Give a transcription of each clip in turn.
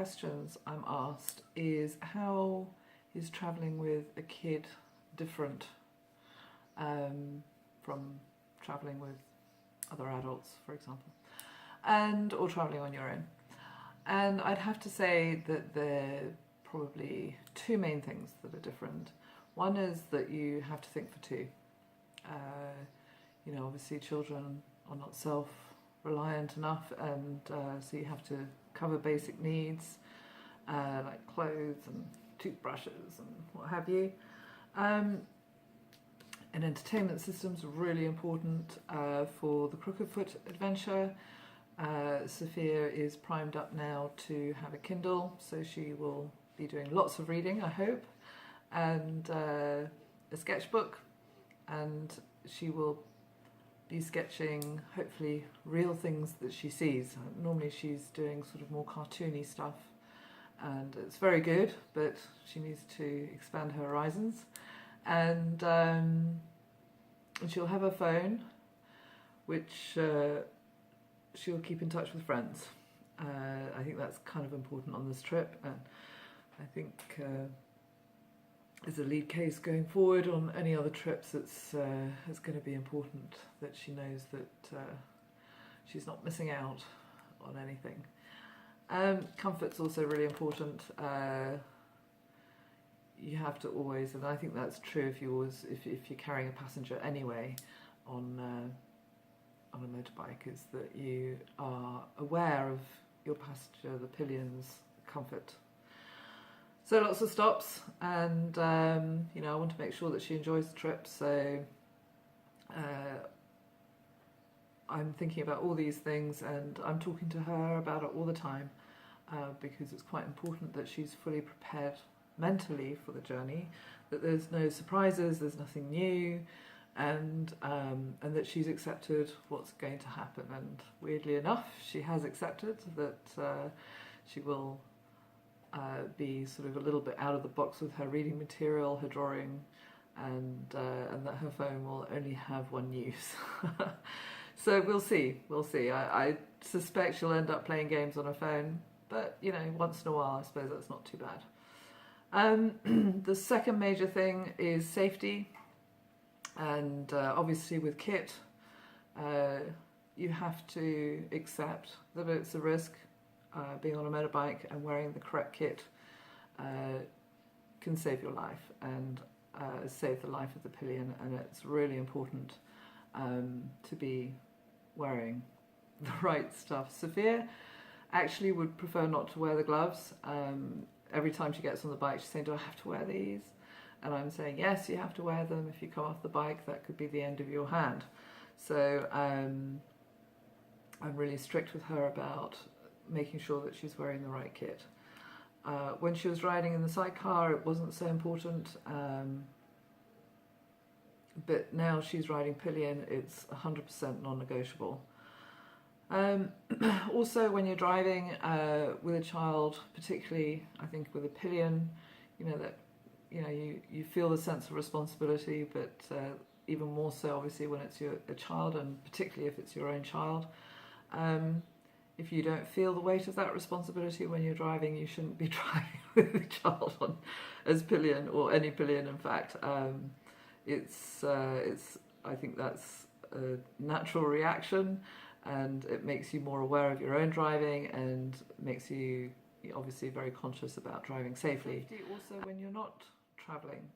questions I'm asked is, how is travelling with a kid different from travelling with other adults, for example, or travelling on your own? And I'd have to say that there are probably two main things that are different. One is that you have to think for two. Obviously children are not self-reliant enough, and so you have to cover basic needs like clothes and toothbrushes and what have you. And entertainment systems are really important for the Crooked Foot adventure. Sophia is primed up now to have a Kindle, so she will be doing lots of reading, I hope, and a sketchbook, and she will be sketching hopefully real things that she sees. Normally she's doing sort of more cartoony stuff, and it's very good, but she needs to expand her horizons. And she'll have a phone which she'll keep in touch with friends. I think that's kind of important on this trip, and I think as a lead case going forward on any other trips, it's going to be important that she knows that she's not missing out on anything. Comfort's also really important. You have to always, and I think that's true if you're carrying a passenger anyway on a motorbike, is that you are aware of your passenger, the pillion's comfort. So lots of stops, and I want to make sure that she enjoys the trip, so I'm thinking about all these things, and I'm talking to her about it all the time, because it's quite important that she's fully prepared mentally for the journey, that there's no surprises, there's nothing new, and that she's accepted what's going to happen. And weirdly enough, she has accepted that she will be sort of a little bit out of the box with her reading material, her drawing, and that her phone will only have one use. So we'll see. I suspect she'll end up playing games on her phone, but once in a while, I suppose that's not too bad. The second major thing is safety, and obviously with kit, you have to accept that it's a risk. Being on a motorbike and wearing the correct kit can save your life and save the life of the pillion, and it's really important to be wearing the right stuff. Sophia actually would prefer not to wear the gloves. Every time she gets on the bike, she's saying, do I have to wear these? And I'm saying, yes, you have to wear them. If you come off the bike, that could be the end of your hand. So I'm really strict with her about making sure that she's wearing the right kit. When she was riding in the sidecar, it wasn't so important, but now she's riding pillion, it's 100% non-negotiable. Also, when you're driving with a child, particularly I think with a pillion, you feel the sense of responsibility, but even more so obviously when it's a child, and particularly if it's your own child. If you don't feel the weight of that responsibility when you're driving, you shouldn't be driving with a child as pillion, or any pillion in fact. I think that's a natural reaction, and it makes you more aware of your own driving and makes you obviously very conscious about driving safely. Also, when you're not travelling,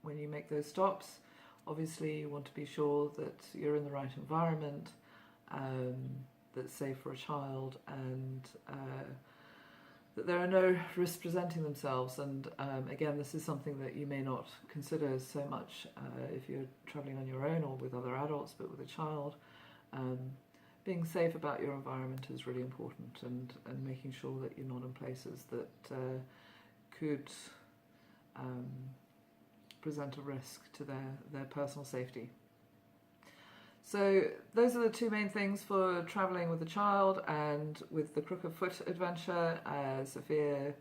when you make those stops, obviously you want to be sure that you're in the right environment, that's safe for a child, and that there are no risks presenting themselves. And again, this is something that you may not consider so much if you're travelling on your own or with other adults, but with a child. Being safe about your environment is really important, and making sure that you're not in places that could present a risk to their personal safety. So those are the two main things for travelling with a child. And with the Crooked Foot adventure, Sophia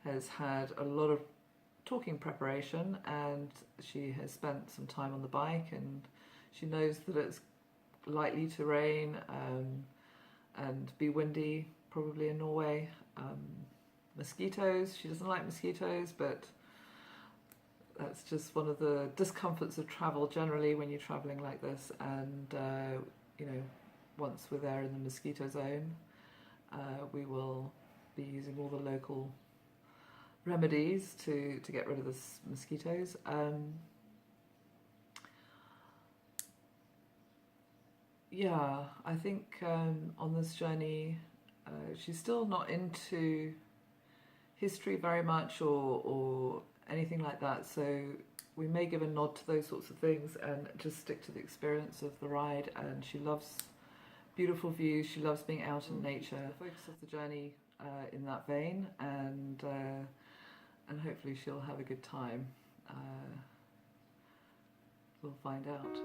has had a lot of talking preparation, and she has spent some time on the bike, and she knows that it's likely to rain and be windy, probably in Norway. mosquitoes. She doesn't like mosquitoes, but that's just one of the discomforts of travel generally when you're travelling like this. And you know, once we're there in the mosquito zone, we will be using all the local remedies to get rid of the mosquitoes. Yeah, I think on this journey, she's still not into history very much or anything like that, so we may give a nod to those sorts of things and just stick to the experience of the ride. And she loves beautiful views, she loves being out in nature. The focus of the journey in that vein, and hopefully she'll have a good time. We'll find out.